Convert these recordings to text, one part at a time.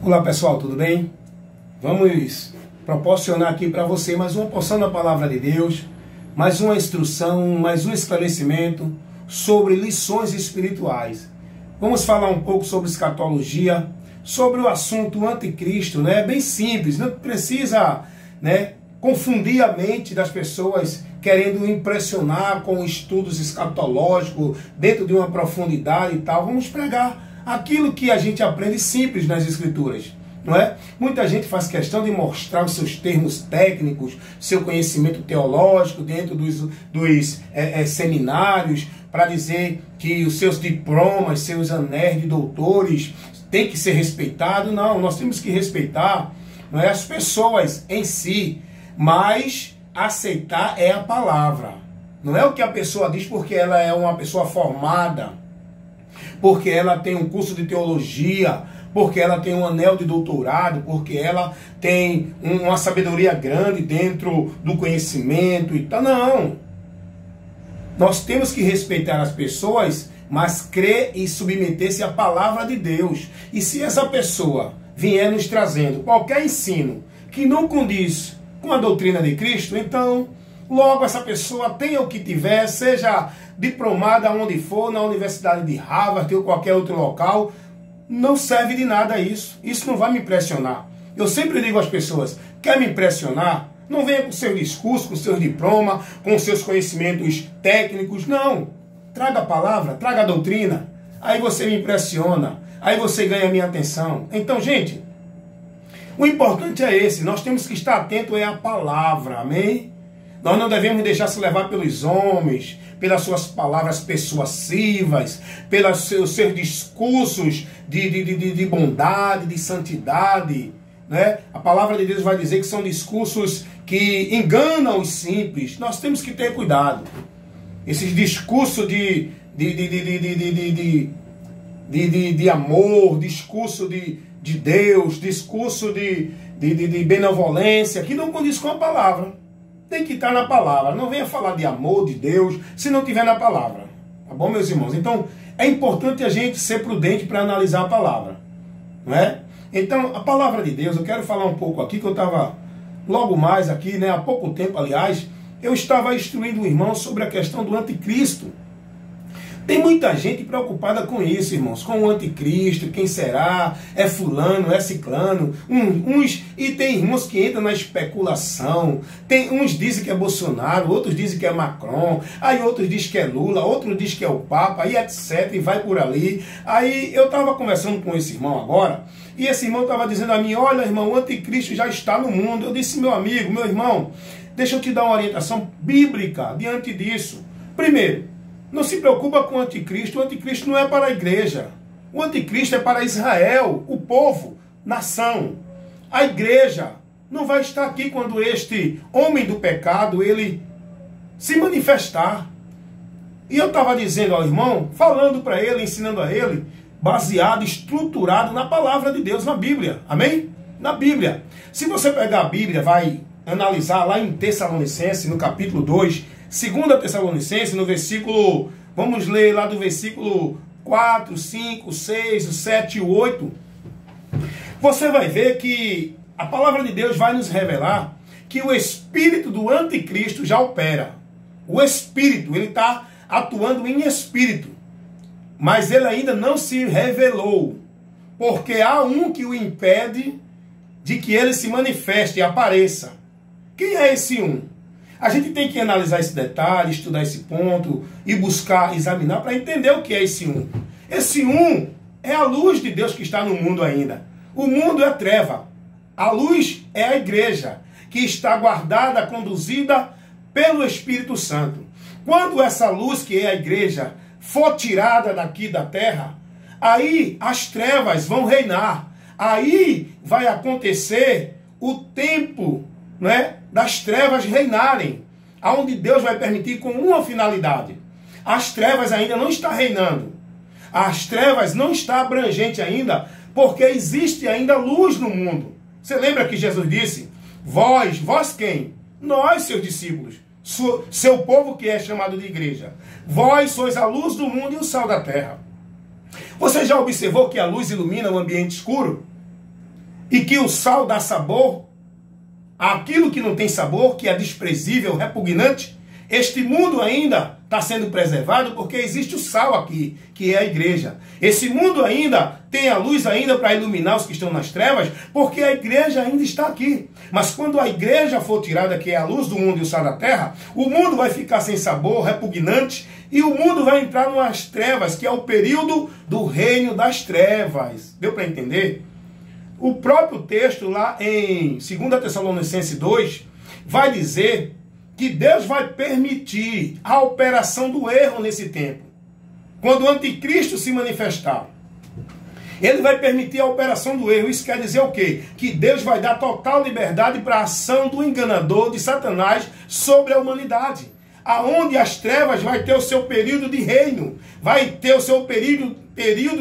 Olá pessoal, tudo bem? Vamos proporcionar aqui para você mais uma porção da Palavra de Deus, mais uma instrução, mais um esclarecimento sobre lições espirituais. Vamos falar um pouco sobre escatologia, sobre o assunto anticristo, né? É bem simples, não precisa, confundir a mente das pessoas querendo impressionar com estudos escatológicos dentro de uma profundidade e tal. Vamos pregar aquilo que a gente aprende simples nas Escrituras, não é? Muita gente faz questão de mostrar os seus termos técnicos, seu conhecimento teológico dentro dos seminários, para dizer que os seus diplomas, seus anéis de doutores têm que ser respeitados. Não, nós temos que respeitar, não é, as pessoas em si, mas aceitar é a palavra. Não é o que a pessoa diz porque ela é uma pessoa formada, porque ela tem um curso de teologia, porque ela tem um anel de doutorado, porque ela tem uma sabedoria grande dentro do conhecimento e tal. Não. Nós temos que respeitar as pessoas, mas crer e submeter-se à palavra de Deus. E se essa pessoa vier nos trazendo qualquer ensino que não condiz com a doutrina de Cristo, então logo essa pessoa tenha o que tiver, seja diplomada onde for, na Universidade de Harvard ou qualquer outro local, não serve de nada isso. Isso não vai me impressionar. Eu sempre digo às pessoas, quer me impressionar? Não venha com seu discurso, com seus diplomas, com seus conhecimentos técnicos, não. Traga a palavra, traga a doutrina, aí você me impressiona, aí você ganha a minha atenção. Então, gente, o importante é esse, nós temos que estar atento à palavra, amém? Nós não devemos deixar se levar pelos homens, pelas suas palavras persuasivas, pelos seus discursos de bondade, de santidade, né? A palavra de Deus vai dizer que são discursos que enganam os simples. Nós temos que ter cuidado. Esses discursos de amor, discurso de Deus, discurso de benevolência, que não condiz com a palavra. Tem que estar na palavra. Não venha falar de amor de Deus se não estiver na palavra. Tá bom, meus irmãos? Então, é importante a gente ser prudente para analisar a palavra. Não é? Então, a palavra de Deus, eu quero falar um pouco aqui, que eu estava logo mais aqui, há pouco tempo, aliás, eu estava instruindo o irmão sobre a questão do anticristo. Tem muita gente preocupada com isso, irmãos, com o anticristo, quem será, é fulano, é ciclano, e tem irmãos que entram na especulação, uns dizem que é Bolsonaro, outros dizem que é Macron, aí outros dizem que é Lula, outros dizem que é o Papa, aí etc, e vai por ali. Aí eu estava conversando com esse irmão agora, e esse irmão estava dizendo a mim, olha irmão, o anticristo já está no mundo. Eu disse, meu amigo, meu irmão, deixa eu te dar uma orientação bíblica diante disso. Primeiro, não se preocupa com o anticristo não é para a igreja. O anticristo é para Israel, o povo, nação. A igreja não vai estar aqui quando este homem do pecado, ele se manifestar. E eu estava dizendo ao irmão, falando para ele, ensinando a ele, baseado, estruturado na palavra de Deus, na Bíblia. Amém? Na Bíblia. Se você pegar a Bíblia, vai analisar lá em Tessalonicenses, no capítulo 2, 2 Tessalonicenses, no versículo, vamos ler lá do versículo 4, 5, 6, 7 e 8. Você vai ver que a palavra de Deus vai nos revelar que o espírito do anticristo já opera. O espírito, ele está atuando em espírito, mas ele ainda não se revelou, porque há um que o impede de que ele se manifeste e apareça. Quem é esse um? A gente tem que analisar esse detalhe, estudar esse ponto e buscar, examinar para entender o que é esse um. Esse um é a luz de Deus que está no mundo ainda. O mundo é treva. A luz é a igreja, que está guardada, conduzida pelo Espírito Santo. Quando essa luz, que é a igreja, for tirada daqui da terra, aí as trevas vão reinar. Aí vai acontecer o tempo, das trevas reinarem, aonde Deus vai permitir com uma finalidade. As trevas ainda não estão reinando. As trevas não estão abrangentes ainda, porque existe ainda luz no mundo. Você lembra que Jesus disse, vós quem? Nós, seus discípulos, seu povo que é chamado de igreja. Vós sois a luz do mundo e o sal da terra. Você já observou que a luz ilumina o ambiente escuro? e que o sal dá sabor àquilo que não tem sabor, que é desprezível, repugnante, este mundo ainda está sendo preservado porque existe o sal aqui, que é a igreja. Esse mundo ainda tem a luz ainda para iluminar os que estão nas trevas, porque a igreja ainda está aqui. Mas quando a igreja for tirada, que é a luz do mundo e o sal da terra, o mundo vai ficar sem sabor, repugnante, e o mundo vai entrar nas trevas, que é o período do reino das trevas. Deu para entender? O próprio texto lá em 2 Tessalonicenses 2 vai dizer que Deus vai permitir a operação do erro nesse tempo. Quando o anticristo se manifestar, ele vai permitir a operação do erro. Isso quer dizer o quê? Que Deus vai dar total liberdade para a ação do enganador, de Satanás, sobre a humanidade. Aonde as trevas vai ter o seu período de reino, vai ter o seu período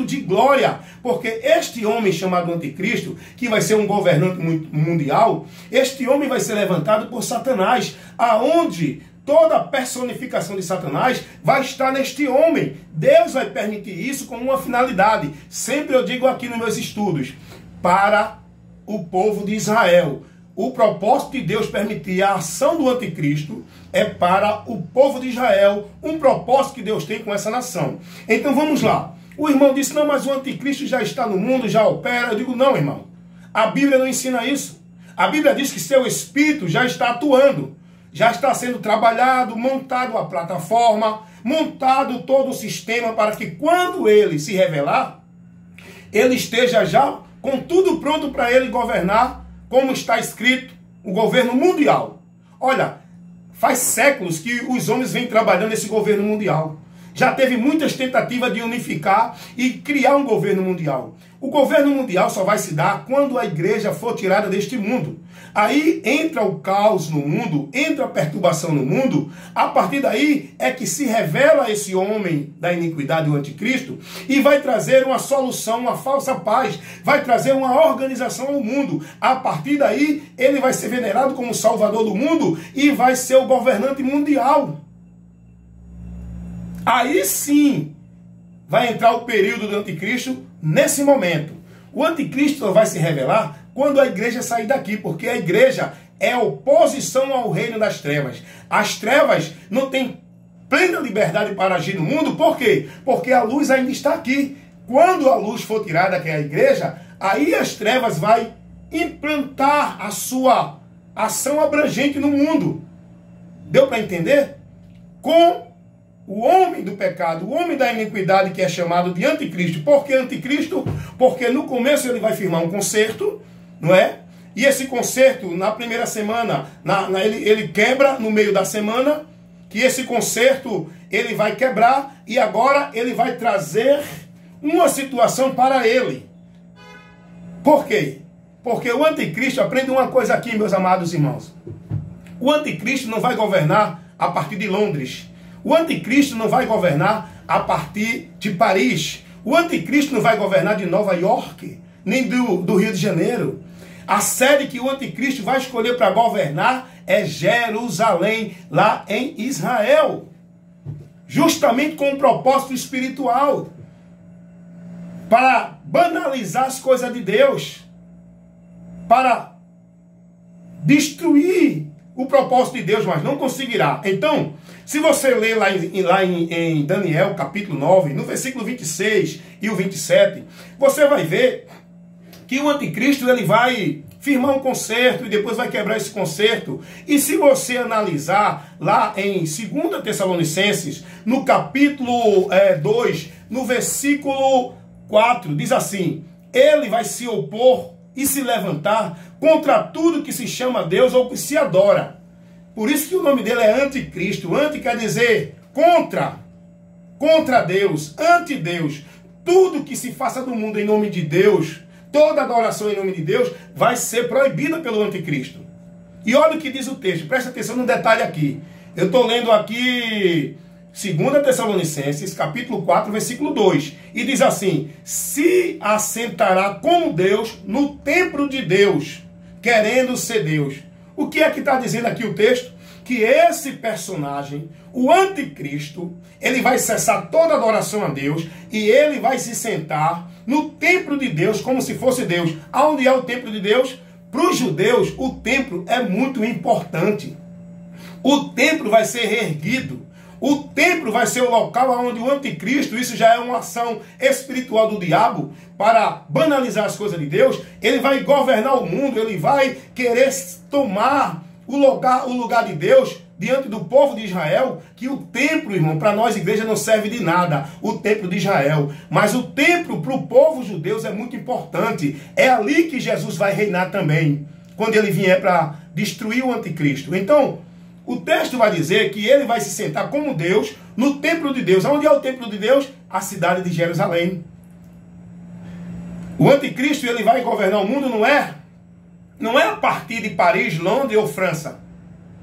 de glória, porque este homem chamado anticristo, que vai ser um governante mundial, este homem vai ser levantado por Satanás, aonde toda a personificação de Satanás vai estar neste homem. Deus vai permitir isso com uma finalidade, sempre eu digo aqui nos meus estudos, para o povo de Israel. O propósito de Deus permitir a ação do anticristo é para o povo de Israel, um propósito que Deus tem com essa nação. Então vamos lá. O irmão disse, não, mas o anticristo já está no mundo, já opera. Eu digo, não, irmão. A Bíblia não ensina isso. A Bíblia diz que seu espírito já está atuando, já está sendo trabalhado, montado a plataforma, montado todo o sistema para que quando ele se revelar, ele esteja já com tudo pronto para ele governar, como está escrito, o governo mundial. Olha, faz séculos que os homens vêm trabalhando nesse governo mundial. Já teve muitas tentativas de unificar e criar um governo mundial. O governo mundial só vai se dar quando a igreja for tirada deste mundo. Aí entra o caos no mundo, entra a perturbação no mundo. A partir daí é que se revela esse homem da iniquidade, o anticristo, e vai trazer uma solução, uma falsa paz, vai trazer uma organização ao mundo. A partir daí ele vai ser venerado como salvador do mundo e vai ser o governante mundial. Aí sim vai entrar o período do anticristo nesse momento. O anticristo só vai se revelar quando a igreja sair daqui, porque a igreja é oposição ao reino das trevas. As trevas não têm plena liberdade para agir no mundo, por quê? Porque a luz ainda está aqui. Quando a luz for tirada, que é a igreja, aí as trevas vai implantar a sua ação abrangente no mundo. Deu para entender? Com o homem do pecado, o homem da iniquidade, que é chamado de anticristo. Por que anticristo? Porque no começo ele vai firmar um concerto, não é? E esse concerto, na primeira semana, ele quebra no meio da semana, que esse concerto ele vai quebrar, e agora ele vai trazer uma situação para ele. Por quê? Porque o anticristo, aprende uma coisa aqui, meus amados irmãos. O anticristo não vai governar a partir de Londres. O anticristo não vai governar a partir de Paris. O anticristo não vai governar de Nova York, nem do Rio de Janeiro. A sede que o anticristo vai escolher para governar é Jerusalém, lá em Israel. Justamente com um propósito espiritual. Para banalizar as coisas de Deus. Para destruir o propósito de Deus, mas não conseguirá. Então, se você ler lá em Daniel, capítulo 9, no versículo 26 e o 27, você vai ver que o anticristo ele vai firmar um concerto e depois vai quebrar esse concerto. E se você analisar lá em 2 Tessalonicenses, no capítulo 2, no versículo 4, diz assim: ele vai se opor e se levantar contra tudo que se chama Deus ou que se adora. Por isso que o nome dele é anticristo. Anti quer dizer contra Deus, anti-Deus. Tudo que se faça no mundo em nome de Deus, toda adoração em nome de Deus, vai ser proibida pelo anticristo. E olha o que diz o texto, presta atenção no detalhe aqui. Eu estou lendo aqui 2 Tessalonicenses, capítulo 4, versículo 2. E diz assim: se assentará como Deus no templo de Deus, querendo ser Deus. O que é que está dizendo aqui o texto? que esse personagem, o anticristo, ele vai cessar toda adoração a Deus e ele vai se sentar no templo de Deus como se fosse Deus. Aonde é o templo de Deus? Para os judeus, o templo é muito importante. O templo vai ser reerguido. O templo vai ser o local onde o anticristo, isso já é uma ação espiritual do diabo, para banalizar as coisas de Deus, ele vai governar o mundo, ele vai querer tomar o lugar de Deus diante do povo de Israel, que o templo, irmão, para nós igreja não serve de nada, o templo de Israel. Mas o templo para o povo judeu é muito importante. É ali que Jesus vai reinar também, quando ele vier para destruir o anticristo. Então, o texto vai dizer que ele vai se sentar como Deus no templo de Deus. Onde é o templo de Deus? A cidade de Jerusalém. O anticristo, ele vai governar o mundo, não é a partir de Paris, Londres ou França,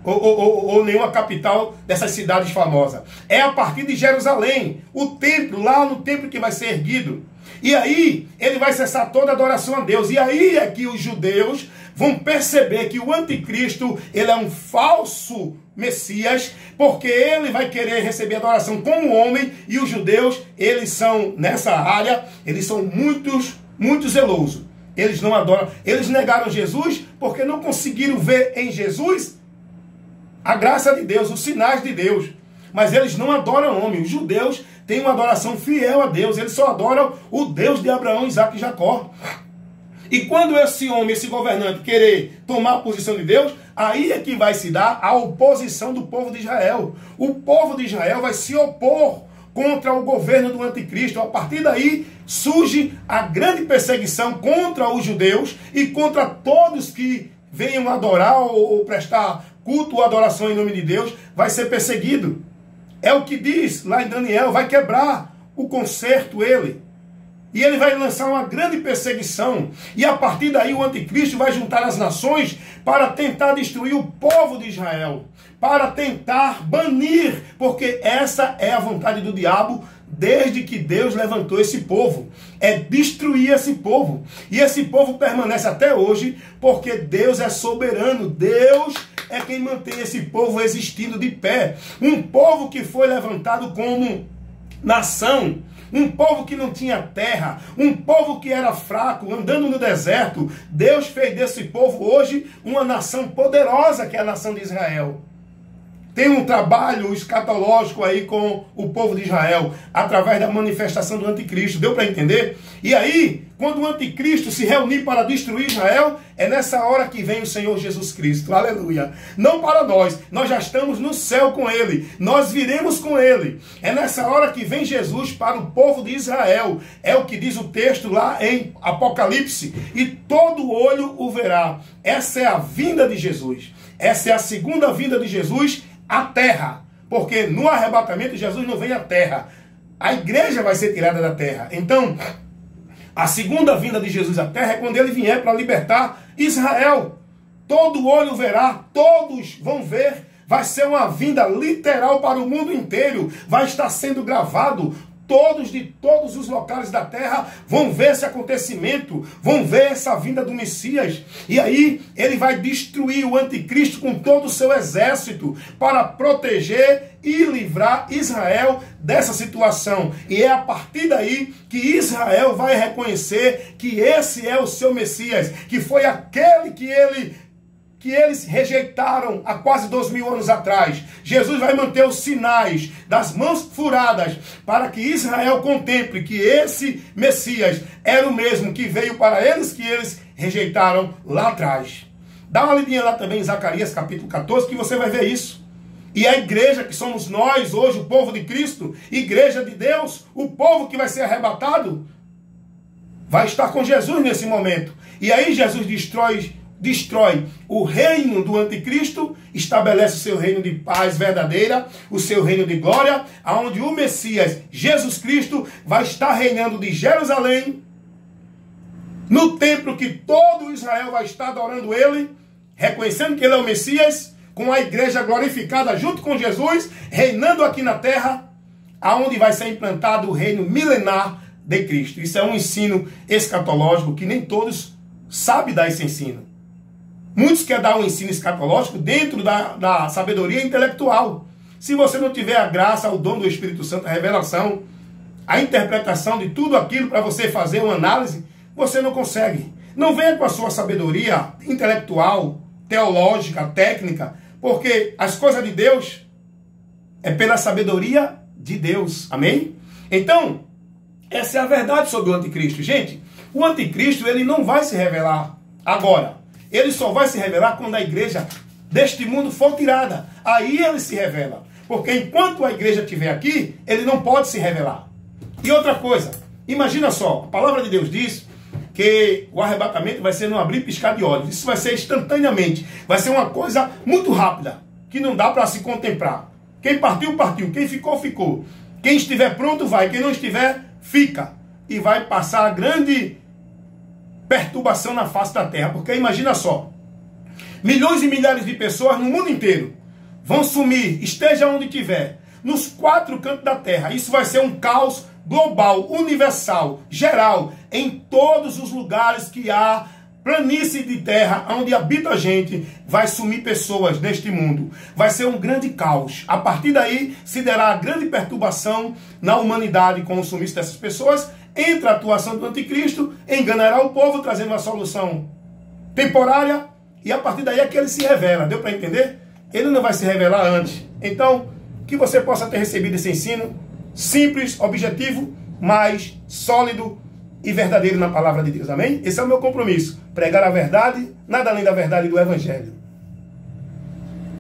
ou nenhuma capital dessas cidades famosas. É a partir de Jerusalém, o templo, lá no templo que vai ser erguido. E aí, ele vai cessar toda adoração a Deus. E aí é que os judeus vão perceber que o anticristo, ele é um falso Messias, porque ele vai querer receber adoração como homem, e os judeus, eles são, nessa área, eles são muito zelosos. Eles não adoram, eles negaram Jesus porque não conseguiram ver em Jesus a graça de Deus, os sinais de Deus. Mas eles não adoram homem. Os judeus têm uma adoração fiel a Deus. Eles só adoram o Deus de Abraão, Isaque e Jacó. E quando esse homem, esse governante, querer tomar a posição de Deus, aí é que vai se dar a oposição do povo de Israel. O povo de Israel vai se opor contra o governo do anticristo. A partir daí surge a grande perseguição contra os judeus e contra todos que venham adorar ou prestar culto ou adoração em nome de Deus, vai ser perseguido. É o que diz lá em Daniel, vai quebrar o concerto ele. E ele vai lançar uma grande perseguição. E a partir daí o anticristo vai juntar as nações para tentar destruir o povo de Israel. Para tentar banir, porque essa é a vontade do diabo desde que Deus levantou esse povo. É destruir esse povo. E esse povo permanece até hoje porque Deus é soberano. Deus é quem mantém esse povo existindo de pé. Um povo que foi levantado como nação. Um povo que não tinha terra, um povo que era fraco, andando no deserto. Deus fez desse povo hoje uma nação poderosa, que é a nação de Israel. Tem um trabalho escatológico aí com o povo de Israel, através da manifestação do anticristo. Deu para entender? E aí, quando o anticristo se reunir para destruir Israel, é nessa hora que vem o Senhor Jesus Cristo. Aleluia. Não para nós já estamos no céu com ele. Nós viremos com ele. É nessa hora que vem Jesus para o povo de Israel. É o que diz o texto lá em Apocalipse. E todo olho o verá. Essa é a vinda de Jesus. Essa é a segunda vinda de Jesus à terra, porque no arrebatamento Jesus não vem à terra, a igreja vai ser tirada da terra. Então, a segunda vinda de Jesus à terra é quando ele vier para libertar Israel. Todo olho verá, todos vão ver, vai ser uma vinda literal para o mundo inteiro, vai estar sendo gravado. Todos de todos os locais da terra vão ver esse acontecimento, vão ver essa vinda do Messias. E aí ele vai destruir o anticristo com todo o seu exército para proteger e livrar Israel dessa situação. E é a partir daí que Israel vai reconhecer que esse é o seu Messias, que foi aquele que eles rejeitaram há quase 2000 anos atrás. Jesus vai manter os sinais das mãos furadas para que Israel contemple que esse Messias era o mesmo que veio para eles, que eles rejeitaram lá atrás. Dá uma lidinha lá também em Zacarias capítulo 14 que você vai ver isso. E a igreja que somos nós hoje, o povo de Cristo, igreja de Deus, o povo que vai ser arrebatado, vai estar com Jesus nesse momento. E aí Jesus destrói o reino do anticristo, estabelece o seu reino de paz verdadeira, o seu reino de glória, onde o Messias, Jesus Cristo, vai estar reinando de Jerusalém, no templo que todo Israel vai estar adorando ele, reconhecendo que ele é o Messias, com a igreja glorificada junto com Jesus, reinando aqui na terra, aonde vai ser implantado o reino milenar de Cristo. Isso é um ensino escatológico que nem todos sabem dar esse ensino. Muitos querem dar um ensino escatológico dentro da sabedoria intelectual. Se você não tiver a graça, o dom do Espírito Santo, a revelação, a interpretação de tudo aquilo para você fazer uma análise, você não consegue. Não venha com a sua sabedoria intelectual, teológica, técnica, porque as coisas de Deus é pela sabedoria de Deus. Amém? Então, essa é a verdade sobre o anticristo. Gente, o anticristo ele não vai se revelar agora. Ele só vai se revelar quando a igreja deste mundo for tirada. Aí ele se revela. Porque enquanto a igreja estiver aqui, ele não pode se revelar. E outra coisa, imagina só, a palavra de Deus diz que o arrebatamento vai ser num abrir e piscar de olhos. Isso vai ser instantaneamente. Vai ser uma coisa muito rápida, que não dá para se contemplar. Quem partiu, partiu. Quem ficou, ficou. Quem estiver pronto, vai. Quem não estiver, fica. E vai passar grande perturbação na face da terra. Porque imagina só, milhões e milhares de pessoas no mundo inteiro vão sumir, esteja onde estiver, nos 4 cantos da terra. Isso vai ser um caos global, universal, geral, em todos os lugares que há planície de terra, onde habita a gente, vai sumir pessoas neste mundo. Vai ser um grande caos. A partir daí, se dará grande perturbação na humanidade com o sumiço dessas pessoas. Entra a atuação do anticristo, enganará o povo, trazendo uma solução temporária, e a partir daí é que ele se revela. Deu para entender? Ele não vai se revelar antes. Então, que você possa ter recebido esse ensino simples, objetivo, mas sólido e verdadeiro na palavra de Deus. Amém? Esse é o meu compromisso. Pregar a verdade, nada além da verdade do Evangelho.